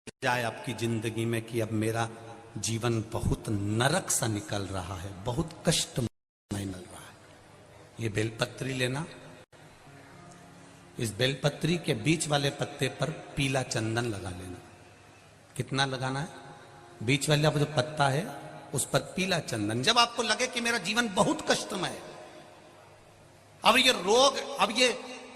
जाए आपकी जिंदगी में कि अब मेरा जीवन बहुत नरक सा निकल रहा है, बहुत कष्टमय मिल रहा है। ये बेलपत्री लेना, इस बेलपत्री के बीच वाले पत्ते पर पीला चंदन लगा लेना। कितना लगाना है? बीच वाला जो पत्ता है उस पर पीला चंदन। जब आपको लगे कि मेरा जीवन बहुत कष्टमय है, अब ये रोग, अब ये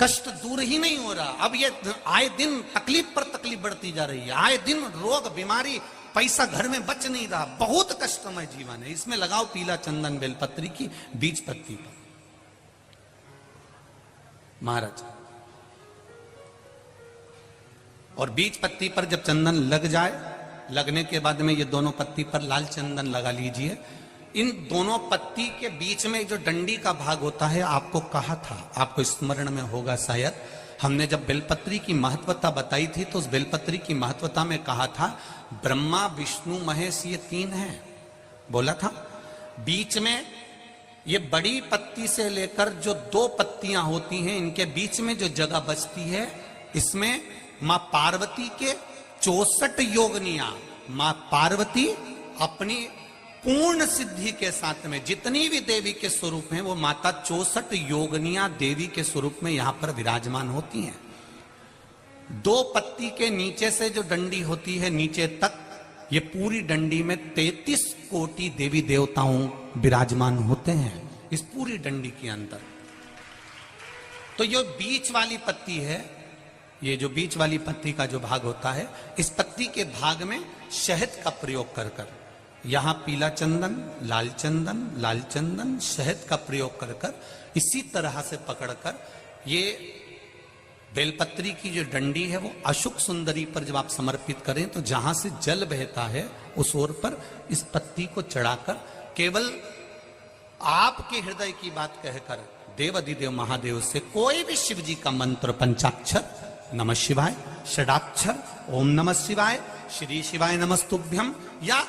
कष्ट दूर ही नहीं हो रहा, अब ये आए दिन तकलीफ पर तकलीफ बढ़ती जा रही है, आए दिन रोग बीमारी, पैसा घर में बच नहीं रहा, बहुत कष्टमय जीवन है, इसमें लगाओ पीला चंदन बेलपत्री की बीज पत्ती पर। महाराज, और बीज पत्ती पर जब चंदन लग जाए, लगने के बाद में ये दोनों पत्ती पर लाल चंदन लगा लीजिए। इन दोनों पत्ती के बीच में जो डंडी का भाग होता है, आपको कहा था, आपको स्मरण में होगा शायद, हमने जब बेलपत्री की महत्वता बताई थी तो उस बेलपत्री की महत्वता में कहा था ब्रह्मा विष्णु महेश ये तीन हैं, बोला था। बीच में ये बड़ी पत्ती से लेकर जो दो पत्तियां होती हैं, इनके बीच में जो जगह बचती है, इसमें मां पार्वती के 64 योगनियां, मां पार्वती अपनी पूर्ण सिद्धि के साथ में जितनी भी देवी के स्वरूप हैं, वो माता 64 योगनियां देवी के स्वरूप में यहां पर विराजमान होती हैं। दो पत्ती के नीचे से जो डंडी होती है नीचे तक, ये पूरी डंडी में 33 कोटि देवी देवताओं विराजमान होते हैं इस पूरी डंडी के अंदर। तो ये बीच वाली पत्ती है, ये जो बीच वाली पत्ती का जो भाग होता है, इस पत्ती के भाग में शहद का प्रयोग कर कर, यहां पीला चंदन, लाल चंदन, लाल चंदन, शहद का प्रयोग कर कर, इसी तरह से पकड़कर ये बेलपत्री की जो डंडी है वो अशुक सुंदरी पर जब आप समर्पित करें तो जहां से जल बहता है उस ओर पर इस पत्ती को चढ़ाकर केवल आपके हृदय की बात कहकर देवाधिदेव महादेव से कोई भी शिव जी का मंत्र, पंचाक्षर, नमः शिवाय, षडाक्षर, ओम नमः शिवाय, श्री शिवाय नमस्तुभ्यम, या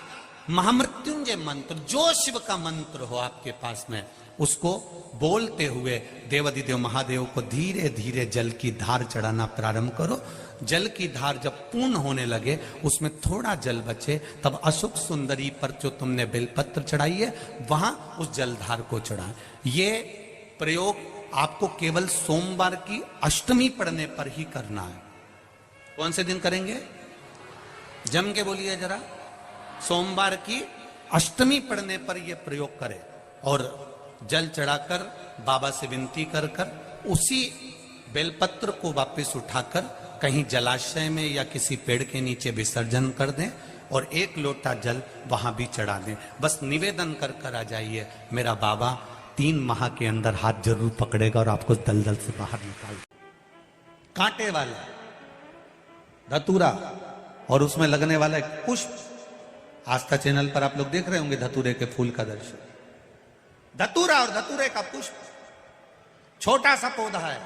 महामृत्युंजय मंत्र, जो शिव का मंत्र हो आपके पास में, उसको बोलते हुए देवाधिदेव महादेव को धीरे धीरे जल की धार चढ़ाना प्रारंभ करो। जल की धार जब पूर्ण होने लगे, उसमें थोड़ा जल बचे, तब अशुक सुंदरी पर जो तुमने बेलपत्र चढ़ाई है वहां उस जलधार को चढ़ा। ये प्रयोग आपको केवल सोमवार की अष्टमी पढ़ने पर ही करना है। कौन से दिन करेंगे? जम के बोलिए जरा। सोमवार की अष्टमी पढ़ने पर यह प्रयोग करें और जल चढ़ाकर बाबा से विनती कर कर उसी बेलपत्र को वापस उठाकर कहीं जलाशय में या किसी पेड़ के नीचे विसर्जन कर दें और एक लोटा जल वहां भी चढ़ा दें। बस निवेदन कर कर आ जाइए, मेरा बाबा 3 माह के अंदर हाथ जरूर पकड़ेगा और आपको दलदल से बाहर निकाल। कांटे वाला धतूरा और उसमें लगने वाला एक पुष्प, आस्था चैनल पर आप लोग देख रहे होंगे धतूरे के फूल का दर्शन। धतूरा और धतूरे का पुष्प, छोटा सा पौधा है,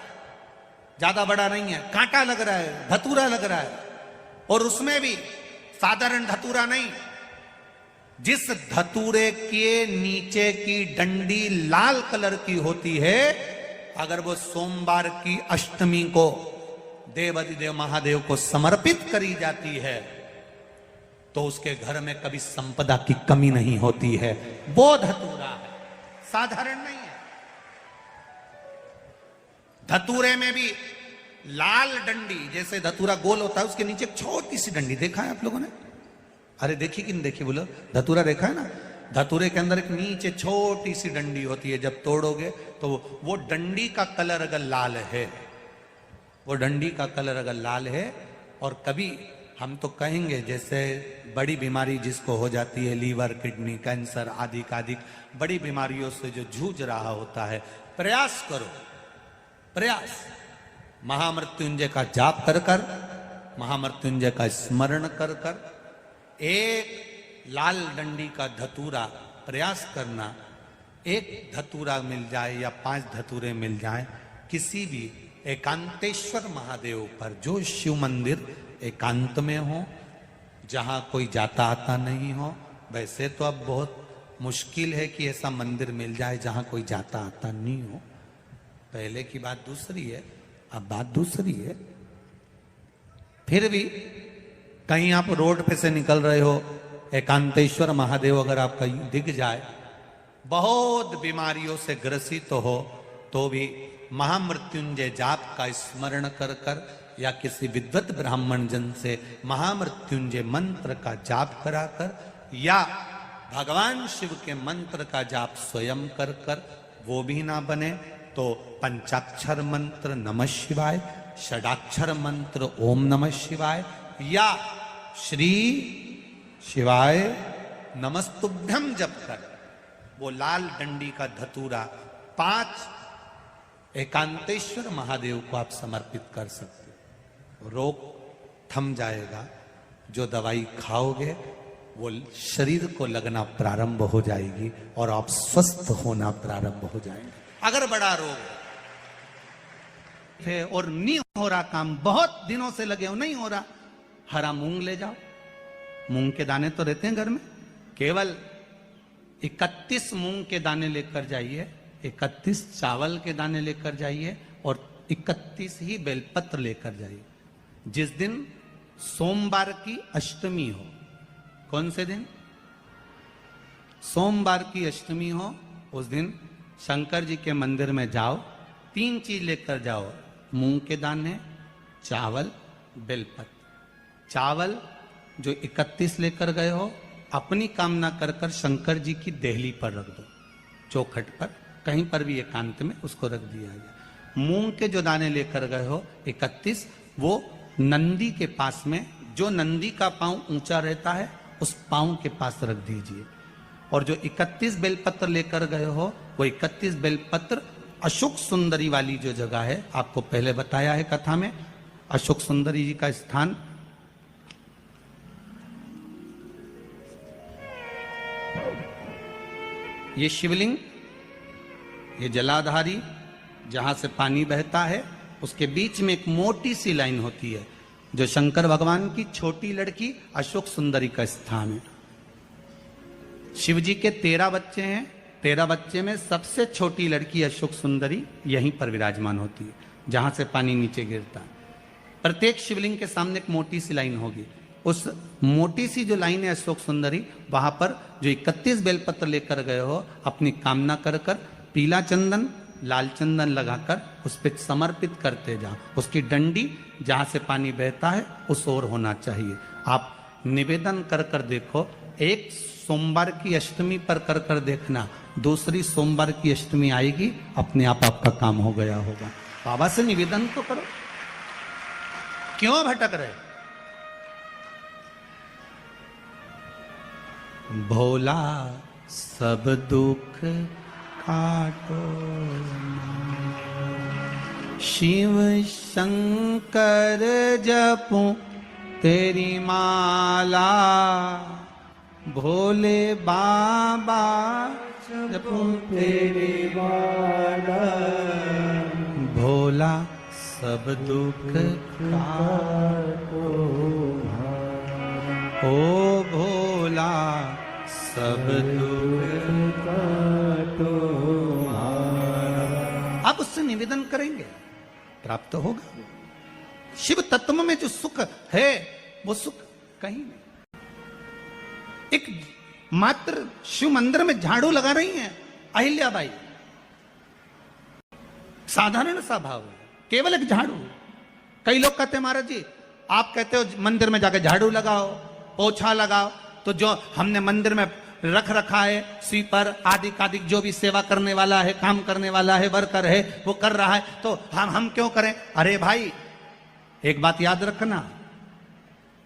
ज्यादा बड़ा नहीं है, कांटा लग रहा है, धतूरा लग रहा है, और उसमें भी साधारण धतूरा नहीं, जिस धतूरे के नीचे की डंडी लाल कलर की होती है, अगर वो सोमवार की अष्टमी को देवाधिदेव महादेव को समर्पित करी जाती है तो उसके घर में कभी संपदा की कमी नहीं होती है। वो धतूरा है, साधारण नहीं है। धतूरे में भी लाल डंडी, जैसे धतूरा गोल होता है उसके नीचे एक छोटी सी डंडी, देखा है आप लोगों ने? अरे देखी कि नहीं देखी बोलो? धतूरा देखा है ना? धतूरे के अंदर एक नीचे छोटी सी डंडी होती है, जब तोड़ोगे तो वो डंडी का कलर अगर लाल है, वो डंडी का कलर अगर लाल है, और कभी हम तो कहेंगे जैसे बड़ी बीमारी जिसको हो जाती है, लीवर, किडनी, कैंसर आदि आदि बड़ी बीमारियों से जो जूझ रहा होता है, प्रयास करो, प्रयास महामृत्युंजय का जाप कर कर, महामृत्युंजय का स्मरण कर कर, एक लाल डंडी का धतूरा प्रयास करना। एक धतूरा मिल जाए या 5 धतूरे मिल जाए किसी भी एकांतेश्वर महादेव पर, जो शिव मंदिर एकांत में हो, जहां कोई जाता आता नहीं हो। वैसे तो अब बहुत मुश्किल है कि ऐसा मंदिर मिल जाए जहां कोई जाता आता नहीं हो, पहले की बात दूसरी है, अब बात दूसरी है। फिर भी कहीं आप रोड पे से निकल रहे हो, एकांतेश्वर महादेव अगर आपका दिख जाए, बहुत बीमारियों से ग्रसित हो तो भी महामृत्युंजय जाप का स्मरण कर कर या किसी विद्वत ब्राह्मण जन से महामृत्युंजय मंत्र का जाप कराकर या भगवान शिव के मंत्र का जाप स्वयं कर कर वो भी ना बने तो पंचाक्षर मंत्र नमः शिवाय, षडाक्षर मंत्र ओम नमः शिवाय या श्री शिवाय नमस्तुभ्यम जप कर वो लाल डंडी का धतूरा 5 एकांतेश्वर महादेव को आप समर्पित कर सकते हो। रोग थम जाएगा, जो दवाई खाओगे वो शरीर को लगना प्रारंभ हो जाएगी और आप स्वस्थ होना प्रारंभ हो जाएंगे। अगर बड़ा रोग है और नहीं हो रहा काम, बहुत दिनों से लगे हो नहीं हो रहा, हरा मूंग ले जाओ, मूंग के दाने तो रहते हैं घर में, केवल 31 मूंग के दाने लेकर जाइए, 31 चावल के दाने लेकर जाइए और 31 ही बेलपत्र लेकर जाइए। जिस दिन सोमवार की अष्टमी हो, कौन से दिन? सोमवार की अष्टमी हो, उस दिन शंकर जी के मंदिर में जाओ, 3 चीज लेकर जाओ, मूंग के दाने, चावल, बेलपत्र। चावल जो 31 लेकर गए हो, अपनी कामना कर कर शंकर जी की देहली पर रख दो, चौखट पर, कहीं पर भी एकांत में उसको रख दिया गया। मूंग के जो दाने लेकर गए हो 31, वो नंदी के पास में, जो नंदी का पांव ऊंचा रहता है उस पांव के पास रख दीजिए। और जो 31 बेलपत्र लेकर गए हो, वो 31 बेलपत्र अशोक सुंदरी वाली जो जगह है, आपको पहले बताया है कथा में, अशोक सुंदरी जी का स्थान ये शिवलिंग, ये जलाधारी जहां से पानी बहता है, उसके बीच में एक मोटी सी लाइन होती है जो शंकर भगवान की छोटी लड़की अशोक सुंदरी का स्थान है। शिव जी के 13 बच्चे हैं, 13 बच्चे में सबसे छोटी लड़की अशोक सुंदरी यहीं पर विराजमान होती है जहां से पानी नीचे गिरता है। प्रत्येक शिवलिंग के सामने एक मोटी सी लाइन होगी, उस मोटी सी जो लाइन है अशोक सुंदरी, वहां पर जो 31 बेलपत्र लेकर गए हो, अपनी कामना कर कर पीला चंदन लाल चंदन लगाकर उस पर समर्पित करते जाओ। उसकी डंडी जहां से पानी बहता है उस ओर होना चाहिए। आप निवेदन कर कर देखो, एक सोमवार की अष्टमी पर कर कर देखना, दूसरी सोमवार की अष्टमी आएगी, अपने आप आपका काम हो गया होगा। बाबा से निवेदन तो करो, क्यों भटक रहे? भोला सब दुख काटो, शिव शंकर जपो तेरी माला, भोले बाबा जपो तेरी माला, भोला सब दुख काटो, ओ भोला सब दुख काटो। आप उससे निवेदन करेंगे, प्राप्त होगा। शिव तत्व में जो सुख है वो सुख कहीं नहीं। एक मात्र शिव मंदिर में झाड़ू लगा रही हैं अहिल्याबाई, साधारण सा भाव है, केवल एक झाड़ू। कई लोग कहते हैं महाराज जी आप कहते हो मंदिर में जाकर झाड़ू लगाओ, पोछा लगाओ, तो जो हमने मंदिर में रख रखा है स्वीपर आदि आदि जो भी सेवा करने वाला है, काम करने वाला है, वर्कर है, वो कर रहा है, तो हम क्यों करें? अरे भाई एक बात याद रखना,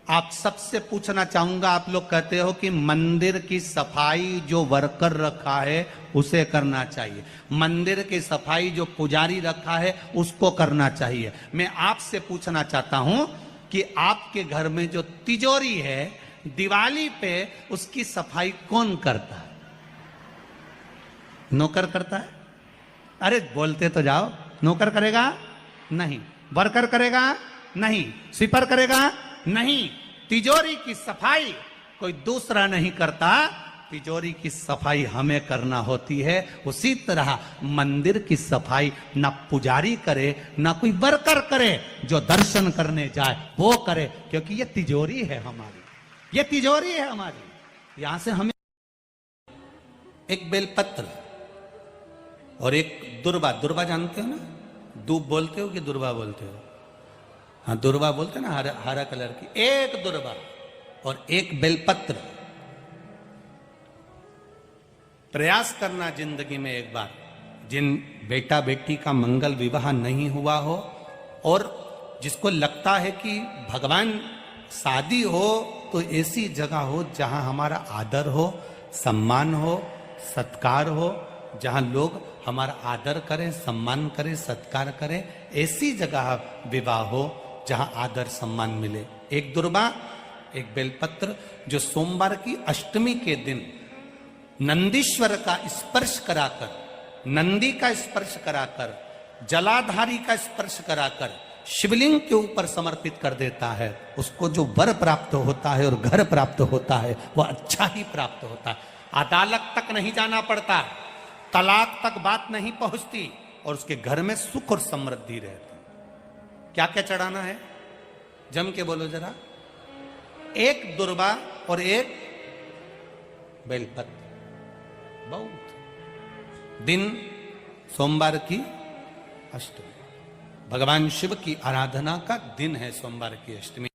आप सबसे पूछना चाहूंगा, आप लोग कहते हो कि मंदिर की सफाई जो वर्कर रखा है उसे करना चाहिए, मंदिर की सफाई जो पुजारी रखा है उसको करना चाहिए। मैं आपसे पूछना चाहता हूं कि आपके घर में जो तिजोरी है, दिवाली पे उसकी सफाई कौन करता है? नौकर करता है? अरे बोलते तो जाओ। नौकर करेगा? नहीं। वर्कर करेगा? नहीं। स्वीपर करेगा? नहीं। तिजोरी की सफाई कोई दूसरा नहीं करता, तिजोरी की सफाई हमें करना होती है, उसी तरह मंदिर की सफाई ना पुजारी करे ना कोई वर्कर करे, जो दर्शन करने जाए वो करे, क्योंकि ये तिजोरी है हमारी, ये तिजोरी है हमारी। यहां से हमें एक बेलपत्र और एक दुर्वा, दुर्वा जानते हो ना, दूब बोलते हो कि दुर्वा बोलते हो? हाँ, दुर्वा बोलते ना, हरा हरा कलर की, एक दुर्वा और एक बेलपत्र। प्रयास करना जिंदगी में एक बार, जिन बेटा बेटी का मंगल विवाह नहीं हुआ हो और जिसको लगता है कि भगवान शादी हो तो ऐसी जगह हो जहां हमारा आदर हो, सम्मान हो, सत्कार हो, जहां लोग हमारा आदर करें, सम्मान करें, सत्कार करें, ऐसी जगह विवाह हो जहां आदर सम्मान मिले। एक दुर्वा, एक बेलपत्र, जो सोमवार की अष्टमी के दिन नंदीश्वर का स्पर्श कराकर, नंदी का स्पर्श कराकर, जलाधारी का स्पर्श कराकर शिवलिंग के ऊपर समर्पित कर देता है, उसको जो वर प्राप्त होता है और घर प्राप्त होता है वह अच्छा ही प्राप्त होता है। अदालत तक नहीं जाना पड़ता, तलाक तक बात नहीं पहुंचती और उसके घर में सुख और समृद्धि रहती। क्या क्या चढ़ाना है? जम के बोलो जरा। एक दुर्वा और एक बेलपत्र। बहुत दिन सोमवार की अष्टमी, भगवान शिव की आराधना का दिन है सोमवार की अष्टमी।